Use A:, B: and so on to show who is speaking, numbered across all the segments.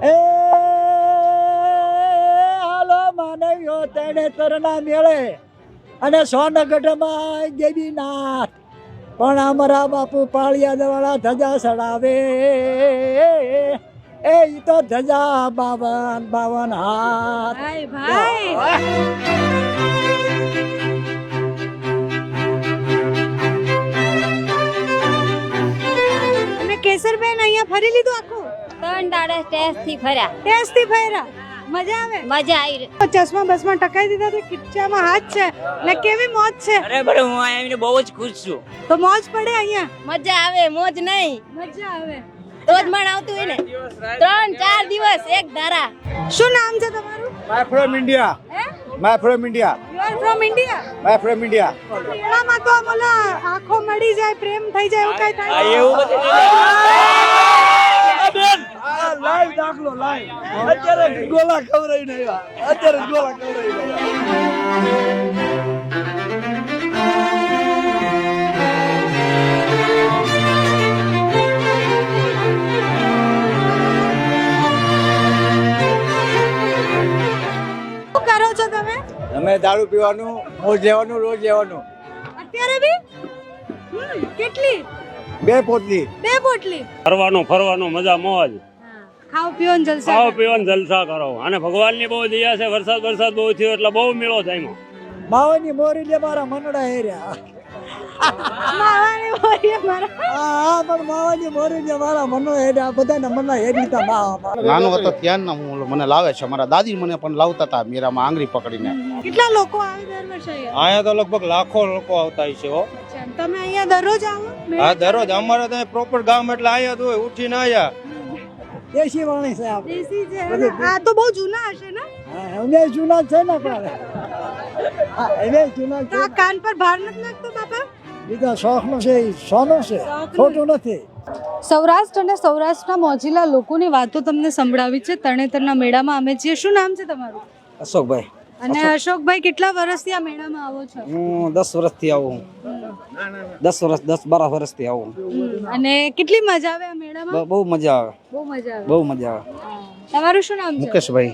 A: એ હાલો માનવ્યો તરણા મેળે અને સોનગઢમાં દેવીનાથ પણ અમારા બાપુ પાળિયા વાળા ધજા ચડાવે એ ઈ તો ધજા 52 હાથ.
B: ભાઈ અને કેસરબેન અહીંયા ફરી લીધું આખું
C: 3 દાડા ટેસ્ટ થી ફર્યા.
B: ટેસ્ટ થી ફર્યા. મજા આવે?
C: મજા આવી.
B: ચશ્મા બસમાં ટકાઈ દીધા તો કિચ્ચામાં હાથ છે ને કેવી મોજ છે?
D: અરે બરે હું આવીને બહુ જ ખુશ છું.
B: તો મોજ પડે અહીંયા.
C: મજા આવે, મોજ નહીં.
B: મજા આવે
C: તો જ મણ આવતું હોય ને. 3-4 દિવસ એક ધારા.
B: શું નામ છે તમારું?
A: My from India.
B: હે?
A: My from India.
B: You are from India?
A: My from India.
B: મેળામાં તો મોલા આંખો મળી જાય, પ્રેમ થઈ જાય એવું કઈ થાય?
D: એવું બધું
A: લાઈવ દાખલો લાઈવ. અત્યારે ગોલા ખવરાઈને આવ્યા. અત્યારે ગોલા ખવરાઈને
B: શું કરો છો તમે?
A: અમે દારૂ પીવાનું, મોજ લેવાનું, રોજ લેવાનું.
B: અત્યારે બી કેટલી?
A: 2 પોટલી.
B: 2 પોટલી.
E: ફરવાનું મજા મોજ,
B: ખાઓ પીઓ ને જલસા
E: ખાઓ
B: કરો.
E: પીવાનું જલસા કરો. અને ભગવાનની બહુ દયા છે, વરસાદ બહુ થયો એટલે બહુ મેળો થાય.
A: માવાની મોરી લે મારા મનડા હેર્યા.
B: માવાની બોરીએ મારા.
A: હા પણ માવાની મોરી લે મારા મનો હેર્યા. બધાના મનના હેરી તા માવા.
F: નાનો હતો ત્યારના મને લાવે છે. મારા દાદી મને પણ લાવતા હતા મેરામાં આંગળી પકડીને.
B: કેટલા લોકો આવે દર વર્ષે અહીંયા?
G: અહીંયા તો લગભગ લાખો લોકો આવતા છે હો.
B: અચ્છા, તમે અહીંયા દરરોજ આવો?
G: હા દરરોજ અમારે તો પ્રોપર ગામ એટલે આયા તો હોય ઉઠીને આયા.
A: દેશી વાણી છે આપણે.
B: દેશી છે. આ તો બહુ જૂના હશે ને?
A: હા અમે જૂના છે ને પણ. હા અમે જૂના
B: તો
A: છે.
B: આ કાન પર ભાર નથી નાખતો બાપા?
A: બીજા શોખનો છે, સોનું છે, ખોટું નથી.
B: સૌરાષ્ટ્ર અને સૌરાષ્ટ્રના મોજીલા લોકોની વાતો તમને સંભળાવી છે. તરણેતરના મેળામાં અમે છીએ. શું નામ છે તમારું?
H: અશોકભાઈ.
B: અને અશોકભાઈ કેટલા વર્ષથી આ મેળામાં આવો છો?
H: હું 10 વર્ષથી આવું. 10-12 વર્ષથી આવું.
B: અને કેટલી મજા આવે આ મેળામાં?
H: બહુ મજા આવે.
B: બહુ મજા આવે.
H: બહુ મજા આવે.
B: તમારું શું નામ છે?
F: મુકેશભાઈ.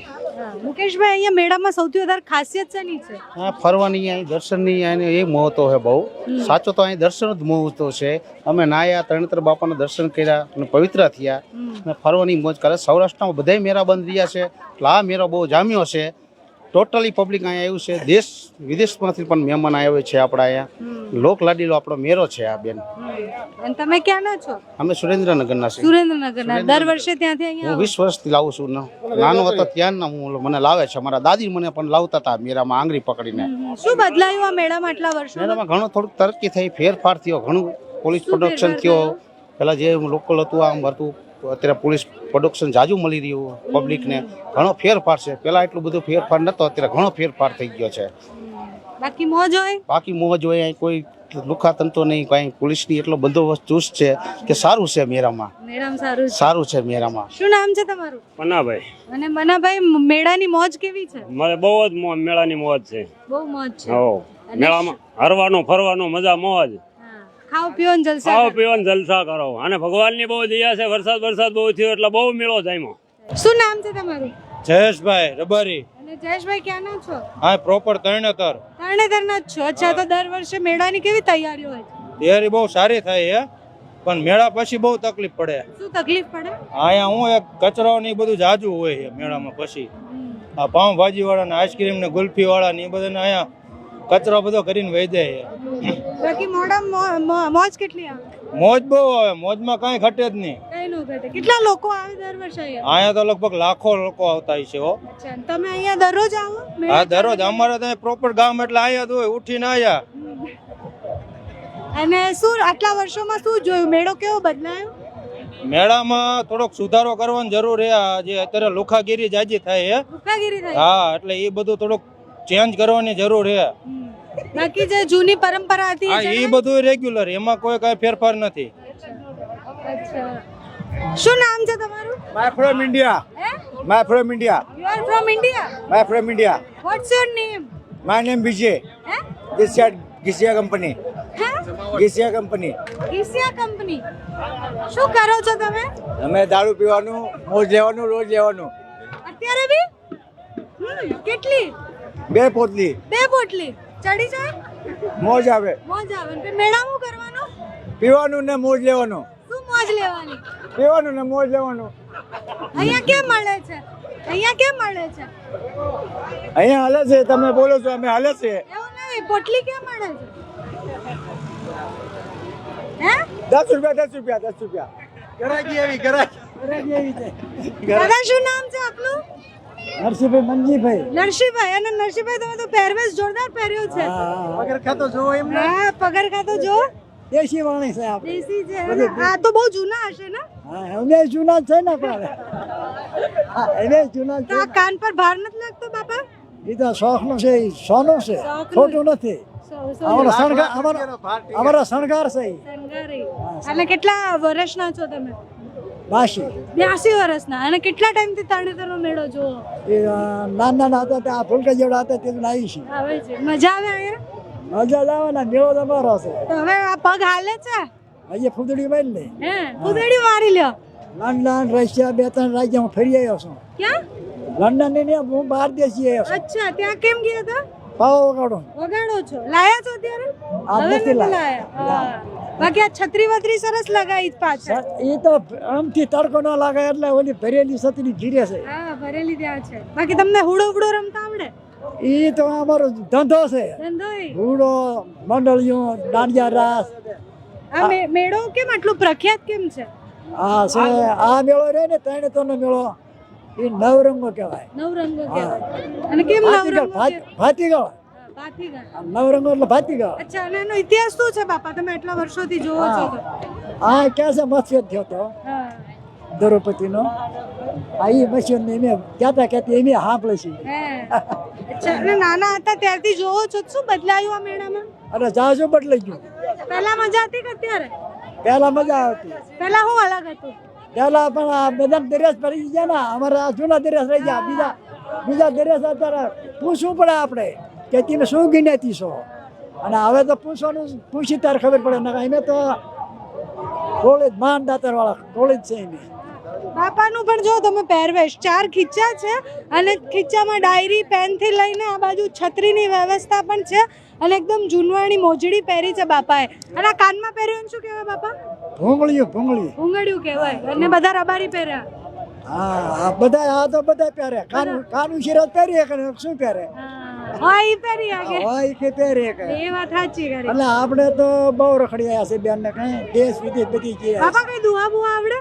B: મુકેશભાઈ, અહીંયા મેળામાં સૌથી વધારે ખાસિયત શેની છે?
F: હા ફરવાની અહીં દર્શનની અહીં એ મહત્વ છે બહુ. સાચો તો અહીં દર્શન જ મહત્વ છે. અમે નાયા તરણેતર બાપાના દર્શન કર્યા અને પવિત્ર થયા અને ફરવાની મોજ કરે. સૌરાષ્ટ્રમાં બધાય મેળા બંધ રહ્યા છે એટલે આ મેળો બહુ જામ્યો છે. ટોટલી પબ્લિક અહીંયા આવ્યું છે. દેશ વિદેશમાંથી પણ મહેમાન આવ્યા છે. આપણા અહીંયા લોક લાડીલો આપણો મેળો છે આ બેન.
B: અને તમે ક્યાંના છો?
F: અમે સુરેન્દ્રનગરના છીએ.
B: સુરેન્દ્રનગરના. દર વર્ષે ત્યાંથી અહીંયા
F: હું 20 વર્ષથી લાવું છું. નાનો હતો ત્યારના મને લાવે છે. મારા દાદી મને પણ લાવતા હતા મેરામાં આંગળી પકડીને.
B: શું બદલાયું આ મેળામાં આટલા વર્ષોમાં?
F: મેળામાં ઘણું થોડુંક તરક્કી થઈ, ફેરફાર થયો, ઘણું પોલીસ પ્રોડક્શન થયો. પેલા જે લોકલ હતું આમ હતું, અત્યારે પોલીસ પ્રોડક્શન જાજુ મળી રહ્યું પબ્લિકને. ઘણો ફેરફાર છે. પેલા એટલું બધું ફેરફાર નતો, અત્યારે ઘણો ફેરફાર થઈ ગયો છે.
B: બાકી મોજ હોય?
F: બાકી મોજ હોય. અહીં કોઈ લુખા તંતો નહીં, કઈ પોલીસની એટલો બંદોબસ્ત ચુસ્ત છે કે સારું છે મેળામાં.
B: મેળામાં સારું છે.
F: સારું છે મેળામાં.
B: શું નામ છે તમારું?
E: મનાભાઈ.
B: અને મનાભાઈ, મેળાની મોજ કેવી છે?
E: મારે બહુ જ મેળાની મોજ છે.
B: બહુ મોજ છે.
E: હો મેળામાં ફરવાનું મજા મોજ,
B: ખાઓ પીઓ ને જલસા
E: ખાઓ
B: કરો.
E: પીવાનું જલસા કરો. અને ભગવાનની બહુ દયા છે, વરસાદ બહુ થયો એટલે બહુ મેળો થાય.
B: શું નામ છે તમારું?
G: જયેશભાઈ રબારી.
B: અને જયેશભાઈ ક્યાંના છો?
G: હા પ્રોપર તરણેતર.
B: તરણેતરના જ છો. અચ્છા, તો દર વર્ષે મેળાની કેવી તૈયારીઓ હોય છે?
G: તૈયારી બહુ સારી થાય છે પણ મેળા પછી બહુ તકલીફ પડે.
B: શું તકલીફ પડે?
G: અહીંયા હું એક કચરો ને એ બધું જાજુ હોય છે મેળામાં. પછી આ પાઉંભાજી વાળા ને આઈસ્ક્રીમ ને ગુલ્ફી વાળા ને એ બધાને અહીંયા કચરો બધો કરીને વહી જાય છે.
B: બાકી મોડા મોજ કેટલી આવે?
G: મોજ બહુ આવે. મોજમાં કાંઈ ઘટે જ નહીં.
B: કઈ નો ઘટે. કેટલા લોકો આવે દર વર્ષે અહીંયા?
G: અહીંયા તો લગભગ લાખો લોકો આવતા છે હો.
B: અચ્છા, તમે અહીંયા દરરોજ આવો?
G: હા દરરોજ અમારે ત્યાં પ્રોપર ગામ એટલે આયા તો હોય ઉઠીને આયા.
B: અને શું આટલા વર્ષોમાં શું જોયું? મેળો કેવો બદલાયો?
G: મેળામાં થોડોક સુધારો કરવાની જરૂર છે. આ જે અત્યારે લુખાગીરી જાજી થાય છે.
B: લુખાગીરી થાય?
G: હા એટલે એ બધું થોડુંક ચેન્જ કરવાની જરૂર છે.
B: બાકી જે જૂની પરંપરા હતી
G: હા એ બધું રેગ્યુલર, એમાં કોઈ કઈ ફેરફાર નથી.
B: અચ્છા, શું નામ છે તમારું?
A: My from India. My from India.
B: You are from India?
A: My from India.
B: What's your name?
A: My name Vijay.
B: હે?
A: This is Gisia company.
B: હે?
I: ગીસિયા કંપની.
B: Asia company. શું કરો છો તમે?
I: અમે દારૂ પીવાનું, મોજ લેવાનું, રોજ લેવાનું.
B: અત્યારે બી? કેટલી?
I: 2 પોટલી.
B: 2 પોટલી. ચડી જાય?
I: મોજ આવે.
B: મોજ આવે. ને મેળા શું કરવાનું?
I: પીવાનું ને મોજ લેવાનું.
B: શું મોજ લેવાની?
I: પીવાનું ને મોજ લેવાનું.
B: અહીંયા કેમ મળે છે? અહીંયા કેમ મળે છે?
I: અહીંયા હાલે છે, તમે બોલો છો અમે હાલે છે.
B: એવું નહીં, પોટલી કેમ મળે છે? હે?
I: 10 રૂપિયા. ગરાકી એવી છે.
B: દાદા શું નામ છે આપનું?
I: નરસિંહભાઈ, મંજીભાઈ.
B: નરસિંહભાઈ. અને નરસિંહભાઈ તમે તો પહેરવેશ જોરદાર પહેર્યો છે.
I: પગરખા તો જોવો એમ.
B: હા, પગરખા તો જો
I: દેશી વાણી છે આપણે.
B: દેશી છે. આ તો બહુ જૂના હશે ને?
I: હા, અમે જૂના છે ને પણ. હા, અમે જૂના
B: તો આ કાન પર ભાર નથી લાગતો બાપા?
I: એ તો શોખનો છે, સોનું છે, ખોટું નથી. અમારો શણગાર છે.
B: શણગારી. અને કેટલા વર્ષના છો તમે?
I: 82
B: વર્ષના. અને કેટલા ટાઈમથી તરણેતરનો મેળો જોવો?
I: એ નાના હતા ત્યાં ફૂલકા જેવડા હતા તે આવી છે.
B: આવે છે. મજા આવે અહીંયા?
I: મજા જ આવે ને, મેળો તમારો છે.
B: તો હવે આ પગ હાલે છે?
I: અહીંયા ફૂદડી મારી લે.
B: હે, કુદડી મારી લ્યો.
I: લંડન, રશિયા 2-3 રાજ્ય હું ફરી આવ્યો છું.
B: ક્યાં?
I: લંડન ને હું બહાર દેશી આવ્યો છું.
B: અચ્છા, ત્યાં કેમ ગયા હતા?
I: પાવો વગાડો.
B: વગાડો છો? લાયા છો અત્યારે?
I: આ
B: હવે
I: નથી
B: નથી લાયા. હા. બાકી આ છત્રી વત્રી સરસ લગાવી પાછળ.
I: એ તો આમથી તડકો ન લાગે એટલે ઓલી ભરેલી સતરી ઘીરે છે.
B: હા, ભરેલી ત્યાં છે. બાકી તમને હુડો રમતા આવડે?
I: એ તો અમારો ધંધો છે.
B: ધંધો એ?
I: હુડો, મંડળીઓ, દાંડિયા રાસ.
B: આ મેળો કેમ આટલું પ્રખ્યાત કેમ છે?
I: આ છે આ મેળો રે ને તરણેતરનો મેળો, એ નવરંગો કહેવાય.
B: નવરંગો કહેવાય. અને કેમ નવરંગો?
I: ભાતીગળ.
B: ભાતીગળ.
I: નવરંગો એટલે ભાતીગળ.
B: અચ્છા, અને એનો ઇતિહાસ શું છે બાપા? તમે એટલા વર્ષોથી જોવો છો તો.
I: આ ક્યાં છે મત્સ્ય થયો તો
B: હા.
I: દ્રૌપદીનો. આ એ મત્સ્ય ને મેં કહેતી એમ સાંભળે છે.
B: હે. અચ્છા, અને નાના હતા ત્યારથી જોવો છો. શું બદલાયું આ મેળામાં?
I: અને જાજુ બદલાઈ ગયું.
B: પહેલા મજા હતી કે અત્યારે?
I: પહેલા મજા આવતી.
B: પહેલા શું અલગ હતું?
I: પહેલા પણ આ બધા દરિયાસ પડી ગયા ને, અમારા જૂના દરિયાસ રહી ગયા. બીજા દરિયાસ અત્યારે પૂછવું પડે આપણે કે તમે શું ગિનેતી છો. અને હવે તો પૂછી ત્યારે ખબર પડે ને. અમે તો કોલેજ માન દાતર વાળા કોલેજ છે એમ.
B: બાપાનું પણ જો તમે પહેરવેશ 4 ખીચા છે, અને ખીચામાં ડાયરી પેનથી લઈને આ બાજુ છત્રીની વ્યવસ્થા પણ છે, અને એકદમ જૂનવાણી મોજડી પહેરી છે બાપાએ. અને આ કાનમાં પહેર્યું શું કહેવાય બાપા?
I: ભૂંગળીયું.
B: ભૂંગળિયું કહેવાય. અને બધા રબારી પહેર્યા.
I: હા, બધા આ તો બધા પહેરે. કાનું શિરત પહેરીએ કે શું પહેરે?
B: હા, ઈ પહેરી આગે.
I: હા, કે પહેરે કે.
B: એ વાત સાચી કરી.
I: એટલે આપણે તો બહુ રખડી આવ્યા છે બેન ને, કઈ દેશ વિદેશ બધી ગયા.
B: બાપા કઈ દુઆ બુઆ આવડે?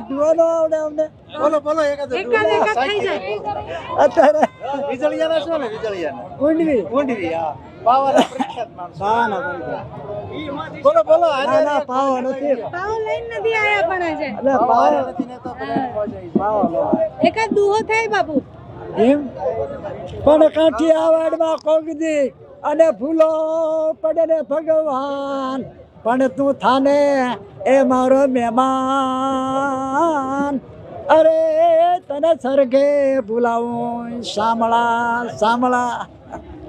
I: દુઆ નો આવડે અમને. બોલો
B: એકાદ થઈ જાય.
I: અત્યારે વિજળિયાના શું ને વિજળિયાના કુંડવી હા પાવાના પ્રખ્યાત માણસો. બોલો ના પાવા નથી.
B: પાવ લઈને નથી આયા પણ આજે.
I: એટલે પાવા નથી ને તો પાવા
B: એકાદ દુહો થાય બાપુ.
I: એમ પણ કાઠિયાવાડમાં કોગદી અને ફૂલો પડે ને ભગવાન, પણ તું થાને એ મારો મહેમાન. અરે તને સરગે બોલાવું સામળા.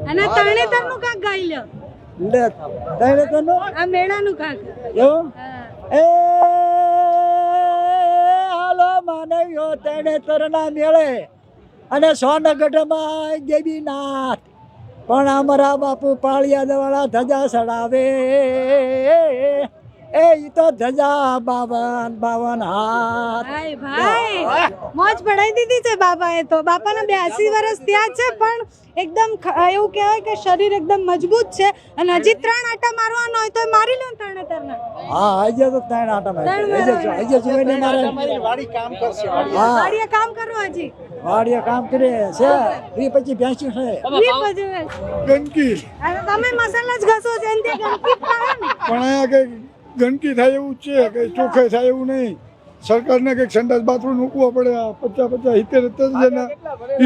B: અને તરણેતરનું કાક ગાઈ લ્યો.
I: લે તરણેતરનું
B: આ મેળાનું કાક.
I: એવું એ હાલો માનવ્યો તરણેતરના મેળે અને સોનગઢમાં દેવીનાથ, પણ અમારા બાપુ પાળિયા વાળા ધજા ચડાવે. એ તો ધજા 52 હાથ.
B: ભાઈ મોજ પડાઈ દીધી છે બાપાએ તો. બાપાના 82 વર્ષ ત્યાં છે, પણ એકદમ એવું કહેવાય કે શરીર એકદમ મજબૂત છે. અને હજી 3 આટા મારવાનો હોય તો મારી લો તરણેતરના.
I: હા, હજી તો 3 આટા હજી જોઈને મારે વાડી કામ કરશે. હા,
B: વાડીએ કામ કરો હજી.
I: વાડીએ કામ કરે છે. 20-25 ભેંસું છે.
A: ગંદકી
B: અને તમે મસાલા જ ઘસો છો એનથી ગંદકી થાય ને.
A: પણ અહીંયા કઈ ગંદકી થાય એવું છે, કઈ ચોખ્ખાઈ થાય એવું નહીં. સરકારને કંઈક સંડાસ બાથરૂમ મૂકવા પડે. 50-70 જણા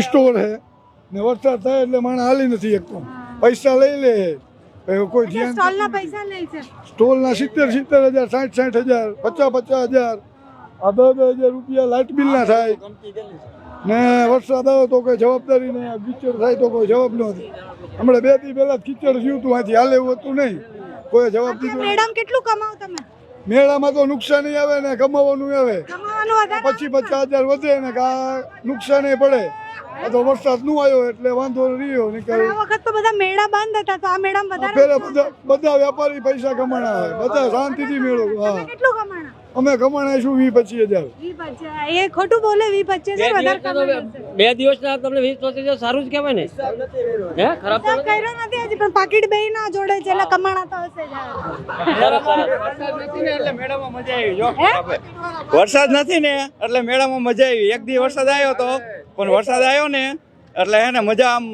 A: સ્ટોર છે ને વરસાદ થાય એટલે માણસ હાલી નથી એકતો. પૈસા લઈ લે કોઈ ધ્યાન.
B: સ્ટોલના પૈસા લે છે.
A: સ્ટોલના 70,000 60,000 50,000 આ 10,000 રૂપિયા લાઇટ બિલ ના થાય ને વરસાદ આવે તો કોઈ જવાબદારી નહીં, આ કીચડ થાય તો કોઈ જવાબ નથી. હમણાં 2 દી પહેલા કીચડ થયું હતું, અહીંથી હાલે એવું હતું નહીં, કોઈ જવાબ દીધો નહીં.
B: મેડમ કેટલું કમાવ તમે?
A: મેળામાં તો નુકસાની આવે ને કમાવાનું આવે,
B: કમાવાનું વધારે
A: પછી 50,000 વધે ને નુકસાની પડે. આ તો વરસાદ નું આવ્યો એટલે વાંધો રહ્યો ને
B: પણ આ વખત તો બધા મેળા બંધ હતા, તો આ મેળામાં વધારે
A: પેલા બધા વેપારી પૈસા કમાણા હોય, બધા શાંતિથી મેળો. હા,
B: કેટલું કમાણા?
A: અમે કમાણાશું 20-25,000.
B: 20-25 એ ખોટું બોલે, 20-25 વધારે કમાણા છે.
D: 2 દિવસના તમને 20-25 સારું જ કહેવાય ને. હે ખરાબ તો
B: હિસાબ કર્યો નથી હજી, પણ પાકીટ બે ના જોડે છે એટલે કમાણા તો હશે જ.
G: વરસાદ નથી ને એટલે મેળામાં મજા આવી. એક દી વરસાદ આવ્યો તો, પણ વરસાદ આવ્યો ને એટલે એને મજા આમ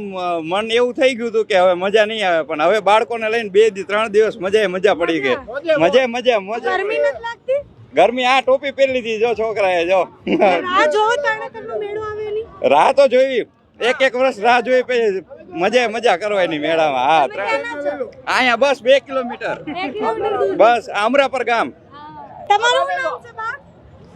G: મન એવું થઈ ગયું હતું કે હવે મજા નહીં આવે, પણ હવે બાળકોને લઈને 2-3 દિવસ મજા પડી ગઈ. મજા
B: ગરમી નથી લાગતી?
G: ગરમી આ ટોપી પહેરી લીધી જો છોકરાએ, જો
B: રાહ જોવો તરણેતરનો મેળો આવે ની.
G: રાહ તો જોઈ, એક વર્ષ રાહ જોઈ, પછી મજા કરવાની મેળામાં. હા, અહીંયા બસ 2 કિલોમીટર
B: 2 કિલોમીટર દૂર.
G: બસ આમરાપર ગામ.
B: તમારું શું નામ છે બા?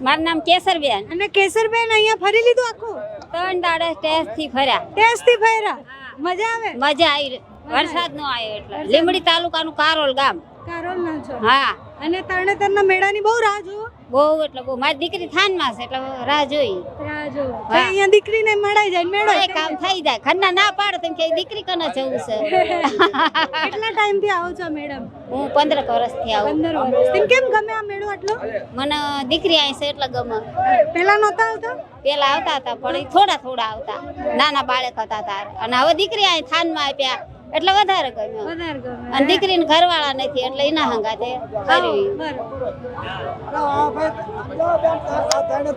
C: મારું નામ કેસરબેન.
B: અને કેસરબેન અહીંયા ફરી લીધું આખું?
C: 3 દાડા ટેસ્ટ થી ફર્યા.
B: ટેસ્ટ થી ફર્યા, મજા આવે?
C: મજા આવી. વરસાદ નો આવ્યો એટલે. લીંબડી તાલુકાનું કારોલ ગામ.
B: કારોલ ના છો?
C: હા,
B: અને તરણેતરના મેળાની બહુ રાહ જોવો?
C: બહુ એટલે બહુ. મારી દીકરી થાનમાં છે એટલે રાહ જોઈ.
B: રાહ જોવો. અહીંયા દીકરીને મળાઈ જાય મેળો.
C: એ કામ થઈ જાય. ખન્ના ના પાડે તેમ કે દીકરી કને જવું છે.
B: કેટલા ટાઈમ થી આવો છો મેડમ?
C: હું 15 વર્ષથી આવું.
B: 15 વર્ષ. કેમ ગમે આ મેળો આટલો?
C: મને દીકરી આવી છે એટલે ગમે.
B: પેલા નહોતા આવતા?
C: પેલા આવતા હતા પણ ઈ થોડા આવતા, નાના બાળક હતા તાર. અને હવે દીકરી અહીં થાનમાં આપ્યા એટલે વધારે ગમ્યો.
B: વધારે ગમે.
C: અને દીકરીને ઘરવાળા નથી એટલે એના હંગાતે કરવી.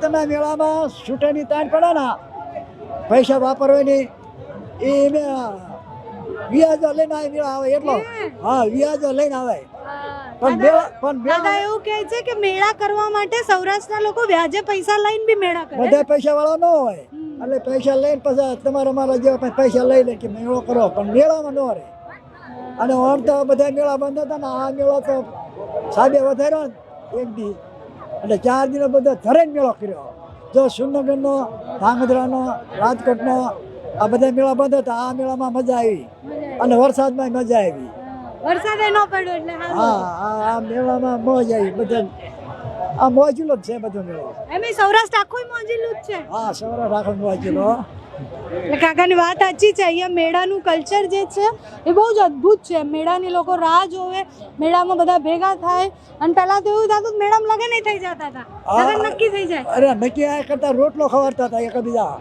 I: તમે મેળામાં છૂટેની તાણ પડે ને પૈસા વાપરવાની એ વ્યાજો લઈને આવે મેળા આવે એટલો. હા, વ્યાજો લઈને આવે.
B: દાદા એવું કહે છે કે મેળા કરવા માટે સૌરાષ્ટ્રના લોકો વ્યાજે પૈસા લઈને બી મેળા કરે.
I: બધા પૈસા વાળા ન હોય એટલે પૈસા લઈને પછી તમારા મારા જેવા પૈસા લઈ લે કે મેળો કરો, પણ મેળામાં ન રહે. અને આમ તો બધા મેળા બંધ હતા ને આ મેળો તો સાબે વધાર્યો ને એક દી એટલે 4 દિનો બધો ધરે મેળો કર્યો. જો સુરનગરનો, ધાંગધ્રાનો, રાજકોટનો આ બધા મેળા બંધ હતા, આ મેળામાં મજા આવી અને વરસાદમાં મજા આવી.
B: વરસાદ ન પડ્યો એટલે
I: હા, આ મેળામાં મોજ આવી. બધા આ મોજુલો જ છે બધો મેળો.
B: એમ સૌરાષ્ટ્ર આખું મોજીલું જ છે.
I: હા, સૌરાષ્ટ્ર આખો મોજુલો.
B: એટલે કાકાની વાત સાચી છે. અહીંયા મેળાનું કલ્ચર જે છે એ બહુ જ અદ્ભુત છે. મેળાની લોકો રાહ જોવે, મેળામાં બધા ભેગા થાય. અને પહેલા તો એવું થતું મેળામાં લગન થઈ જતા હતા, લગન નક્કી થઈ જાય.
I: અરે નક્કી આ કરતા રોટલો ખવારતા હતા એકબીજા.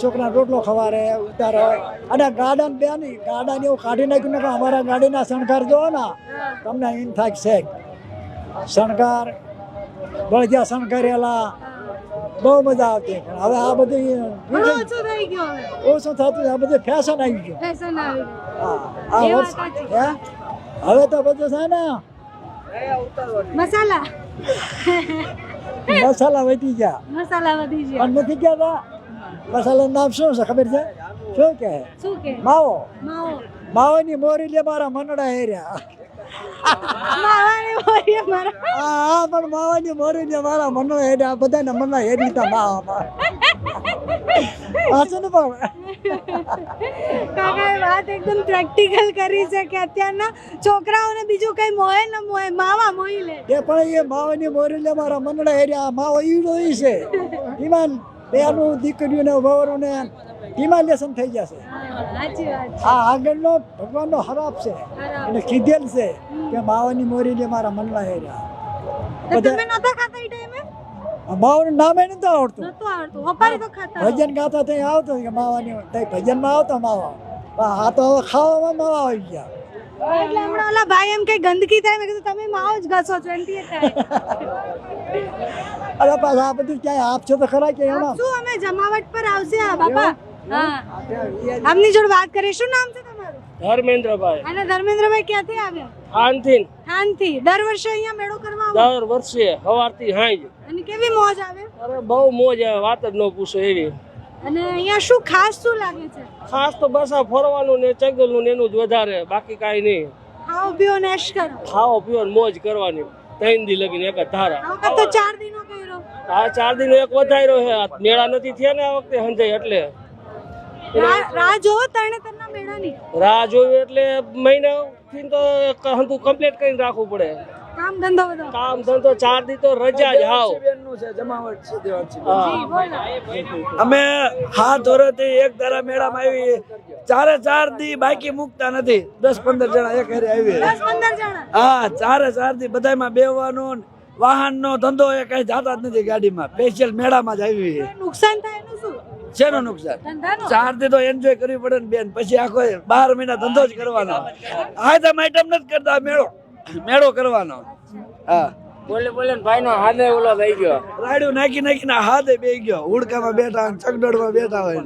I: છોકરા રોટલો ખવારે ઉતારે. અને ગાર્ડન બે નહીં, ગાર્ડન એવું કાઢી નાખ્યું ને કે અમારા ગાડીના શણગાર જોવો ને તમને એમ થાય છે શણગાર બળજા શણગારેલા, બહુ મજા આવતી. પણ હવે આ બધું
B: ઓછું થઈ ગયું હવે.
I: ઓછું થતું, આ બધું ફેશન આવી ગયું.
B: ફેશન આવી ગયું.
I: હા, આ વર્ષ હવે તો બધું છે ને
B: મસાલા
I: મસાલા વધી ગયા.
B: મસાલા વધી ગયા.
I: પણ નથી ગયા મસાલાનું નામ શું છે ખબર છે? શું કે
B: શું કે?
I: માવો.
B: માવો.
I: માવાની મોરી લે મારા મનડા હેર્યા.
B: માવાની મોરી મારા.
I: હા, પણ માવાની મોરી લે મારા મનો હેર્યા. બધાને મનના હેરી તા માવામાં. આછો ને પણ
B: કાકાએ વાત એકદમ પ્રેક્ટિકલ કરી છે કે અત્યારના છોકરાઓને બીજું કઈ મોહે ન મોહે, માવા મોહી લે.
I: એ પણ એ માવાની મોરી લે મારા મનડા હેર્યા. માવો ઈડો ઈ છે. ઈમાન બેનું દીકરીઓને વહુને ઇમાલેશન થઈ જશે.
B: સાચી વાત છે.
I: આ આગળનો ભગવાનનો હરાપ છે અને કીધેલ છે કે માવાની મોરી લે મારા મનના હેર્યા.
B: તો તમે નહોતા ખાતા એ ટાઈમે?
I: માવાનું નામે નતું આવડતું.
B: નહોતું આવડતું. હપારી તો ખાતા.
I: ભજન ગાતા ત્યાં આવતો કે માવાની ભજનમાં આવતો માવા. પણ આ તો હવે ખાવામાં માવા આવી ગયા.
B: એટલે હમણાં ઓલા ભાઈ એમ કે ગંદકી થાય, મેં કીધું તમે માવો જ ઘસો છો એનથી થાય.
I: અરે પાછા આ બધું ક્યાંય આપશો તો ખરા કે એમાં
B: શું અમે જમાવટ પર આવશે આ બાપા? હા, આમની જોડે વાત કરીએ. શું નામ છે તમારું?
E: ધર્મેન્દ્રભાઈ.
B: અને ધર્મેન્દ્રભાઈ ક્યાંથી આવ્યા?
E: આનથી
B: થાનથી. દર વર્ષે અહીંયા મેળો કરવા આવો?
E: દર વર્ષે સવારથી હાંજ.
B: અને કેવી મોજ આવે?
E: અરે બહુ મોજ આવે, વાત જ ન પૂછો એવી.
B: અને અહીંયા શું ખાસ શું લાગે છે?
E: ખાસ તો બસ આ ફરવાનું ને ચગલનું ને એનું જ વધારે, બાકી કાંઈ નહીં.
B: ખાઓ પીઓ ને એશ કરો.
E: ખાઓ પીઓ ને મોજ કરવાની. 3 દી લગીને એક જ ધારા.
B: આ વખત તો 4 દિનો કર્યો.
D: આ 4 દિન એક વધાર્યો છે મેળા નથી થયા ને આ વખતે સંજય એટલે
B: રાહ જોવો તરણેતરના મેળાની
D: રાહ જોયું એટલે મહિનાથી તો હંતું કમ્પ્લીટ કરીને રાખવું પડે
B: કામ ધંધો બધો
D: કામ ધંધો 4 દી તો રજા જ હાવ
I: અમે 7 વર્ષથી એક ધારા મેળામાં આવી 4 દી બાકી મૂકતા નથી 10-15 જણા એક હારે આવી
B: 10-15 જણા
I: હા 4 દી બધામાં બેવાનું વાહનનો ધંધો એ કઈ જાતા જ નથી ગાડીમાં સ્પેશિયલ મેળામાં જ આવી
B: નુકસાન થાય એનું શું
I: શેનું નુકસાન
B: ધંધાનો
I: 4 દી તો એન્જોય કરવી પડે ને બેન પછી આખો 12 મહિના ધંધો જ કરવાનો આ તો આઈટમ નથી કરતા મેળો કરવાનો હા
D: બોલે બોલે ભાઈ નો હાથે ઓલો થઈ ગયો
I: રાડ્યું નાખીને હાથે બેહી ગયો હુડકામાં બેઠા ચકડોળમાં બેઠા હોય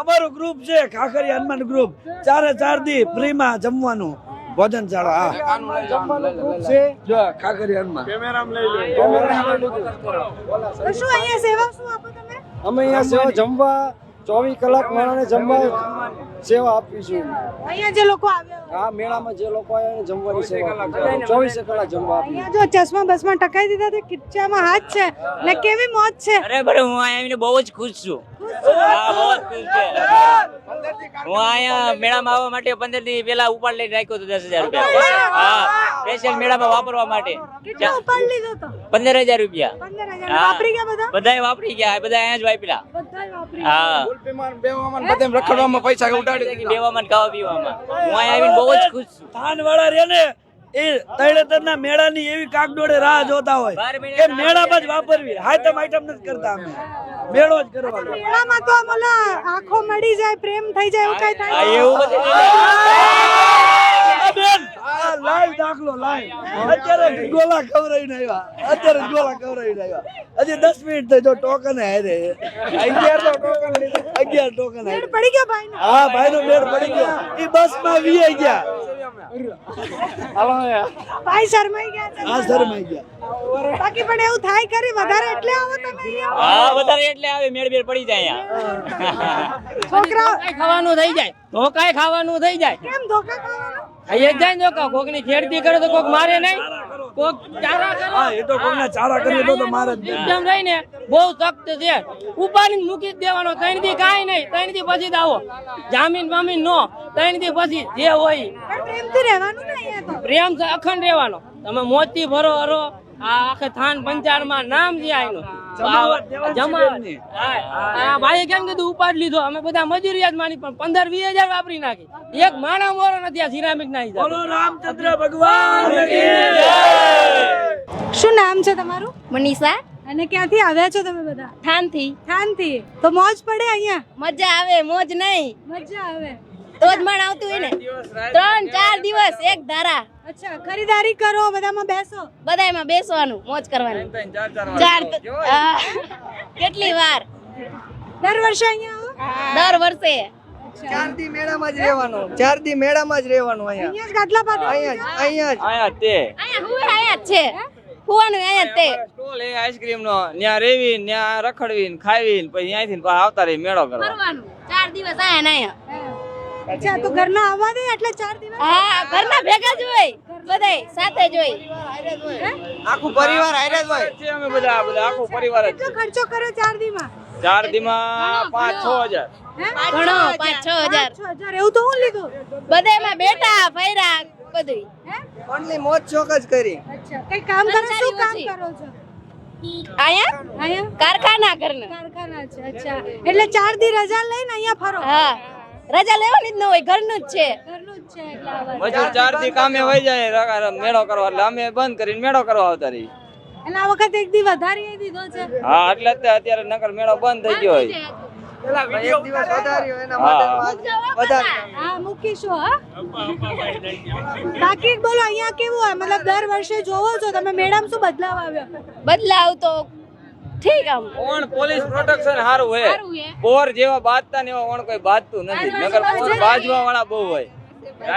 I: અમારું ગ્રુપ છે ખાખરી હનુમાન ગ્રુપ 4 દી ફ્રીમાં જમવાનું ભોજનશાળા હા જો ખાખરી હનુમાન
B: તો શું અહીંયા સેવા શું આપો તમે
H: અમે અહીંયા સેવા જમવા 24 કલાક માણસને જમવા સેવા આપીશું
B: અહીંયા જે લોકો આવ્યા
H: આ મેળામાં જે લોકો આવ્યા એને જમવાની સેવા આપીશું. 24 કલાક જમવા આપીશું.
B: અહીંયા જો ચશ્મા બસમાં ટકાઈ દીધા તે કિચ્ચામાં હાથ છે ને કેવી મોજ છે
J: અરે બરે હું આવીને બહુ જ ખુશ છું હા બહુ જ ખુશ છે હું અહીંયા મેળામાં આવવા માટે 15 દી પહેલા ઉપાડ લઈને રાખ્યો હતો 10,000 રૂપિયા હા સ્પેશિયલ મેળામાં વાપરવા માટે
B: કેટલો ઉપાડ લીધો તો
J: 15,000 રૂપિયા
B: 15,000 વાપરી ગયા બધા
J: બધાય વાપરી ગયા બધા અહીંયા જ વાપર્યા
B: બધાય વાપરી
J: હા
G: બધે રખડવામાં પૈસા ઉડાડી
J: બેવામાં ખાવા પીવામાં હું અહીંયા આવીને બહુ જ ખુશ છું
I: થાનવાળા રે ને એ તળેતરના મેળાની એવી કાગડોળે રાહ જોતા હોય કે મેળામાં જ વાપરવી હાઈટમ નથી કરતા અમે મેળો જ કરવાનો
B: મેળામાં તો આમ ઓલા આંખો મળી જાય પ્રેમ થઈ જાય એવું કઈ થાય
J: એવું બધું
I: લાઈવ દાખલો લાઈવ અત્યારે ગોલા ખવડાવીને આવ્યા હજી 10 મિનિટ થઈ જો ટોકન હારે 11 ટોકન
B: બેડ પડી ગયો ભાઈ નો
I: હા ભાઈ નો બેડ પડી ગયો ઈ બસ માં વી ગયા
B: ભાઈ શરમાઈ ગયા છે
I: આ શરમાઈ ગયા
B: બાકી પણ એવું થાય કરી વધારે એટલે આવો તમે અહીંયા
J: હા વધારે એટલે આવે મેળ બેળ પડી જાય અહીંયા
B: છોકરાઓ
D: ખાવાનું થઈ જાય ધોકાય ખાવાનું થઈ જાય
B: કેમ ધોકા ખાવાનો
D: અહીંયા જાય ધોકા કોક ની ખેડતી કરે તો કોક મારે નહીં કોક ચારા કરે
I: હા એ તો કોકના ચારા કરીએ તો મારે જ નહીં.
D: એકદમ રહીને બહુ સખ્ત છે ઉપાડીને મૂકી જ દેવાનો 3 દી કાંઈ નહીં 3 દી પછી જ આવો જામીન બામીન નો 3 દી પછી જે હોય
B: પણ પ્રેમથી રહેવાનું ને અહીંયા તો
D: પ્રેમ છે અખંડ રહેવાનો તમે મોજથી ભરો હરો આ આખે થાન પંચાયતમાં નામ છે આનું આ ભાઈએ કેમ કીધું ઉપાડ લીધો અમે બધા મજૂરી જ માની પણ 15-20 હજાર વાપરી નાખી એક માણા મોરો નથી આ સિરામિક ના હિસાબે.
I: બોલો રામચંદ્ર ભગવાન કી જય.
B: શું નામ છે તમારું
C: મનીષા
B: અને ક્યાંથી આવ્યા છો તમે બધા
C: થાનથી
B: થાનથી તો મોજ પડે અહીંયા
C: મજા આવે મોજ નહીં
B: મજા આવે
C: તો જ મણ આવતું હોય ને 3-4 દિવસ એક ધારા
B: અચ્છા ખરીદારી કરો બધામાં બેસો
C: બધાયમાં બેસવાનું મોજ કરવાની હા. કેટલી વાર
B: દર વર્ષે અહીંયા આવો
C: દર વર્ષે
H: 4 દી મેળામાં જ રહેવાનું 4 દી મેળામાં જ રહેવાનું અહીંયા
B: અહીંયા જ ગાદલા પાથરી
H: અહીંયા
J: તે
C: અહીંયા જ છે ફુવાનું અહીંયા જ તે
J: સ્ટોલ એ આઈસ્ક્રીમ નો ન્યા રેવી ન્યા રખડવીને ખાવીને પછી અહીંથી પાછા આવતા રહી મેળો કરવા
C: ફરવાનું 4 દિવસ આયા ને અહીંયા
B: અચ્છા તો ઘરના આવવા દે એટલે 4 દિવસ
C: હા ઘરના ભેગા જ હોય બધાય સાથે જ હોય
H: આખું પરિવાર હારે જ હોય
J: છે અમે બધા આખો પરિવાર જ
B: કેટલો ખર્ચો કર્યો 4 દીમાં
J: 4 દીમાં 5-6 હજાર
C: ઘણો 5-6 હજાર
B: 5,000 એવું તો હું લીધું
C: બધાયમાં બેઠા ફર્યા બધું
H: ઓનલી મોજ શોખ જ કરી
B: અચ્છા કઈ કામ કરો
C: ખર્ચારી
B: શું કામ
C: ઓછી.
B: કરો છો
C: અહીંયા કારખાના ઘરના
B: કારખાના છે અચ્છા એટલે 4 દી રજા લઈને અહીંયા ફરો
C: હા રજા લેવાની જ ન હોય ઘરનું જ છે
B: ઘરનું જ છે એટલે આવા
J: મજૂર 4 દી કામે વહી જાય મેળો કરવા એટલે અમે બંધ કરીને મેળો કરવા આવતા રહી
B: એટલે આ વખત એક દી વધારી દીધો છે
J: હા એટલે અત્યારે નકર મેળો બંધ થઈ ગયો હોય
H: એક દિવસ વધાર્યો એના માટે વધારે
B: હા મૂકીશું હા બાકી બોલો અહીંયા કેવું હોય મતલબ દર વર્ષે જોવો છો તમે મેડમ શું બદલાવ આવ્યો
C: બદલાવ તો ઠીક આમ
J: ઓણ પોલીસ પ્રોટેક્શન સારું હોય પોર જેવા બાજતા ને એવા ઓણ કોઈ બાજતું નથી નકર પોર બાજવા વાળા બહુ હોય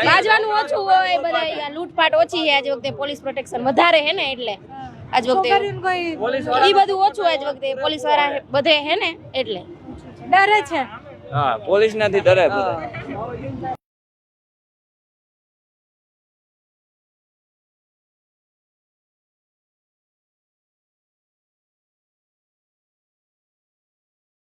C: બાજવાનું ઓછું હોય બધા લૂંટફાટ ઓછી છે આજ વખતે પોલીસ પ્રોટેક્શન વધારે હે ને એટલે આજ વખતે
B: છોકરીઓને કોઈ
C: ઈ બધું ઓછું આજ વખતે પોલીસ વાળા બધે હે ને એટલે
B: ડરે છે
J: હા પોલીસ નથી ડરે બધા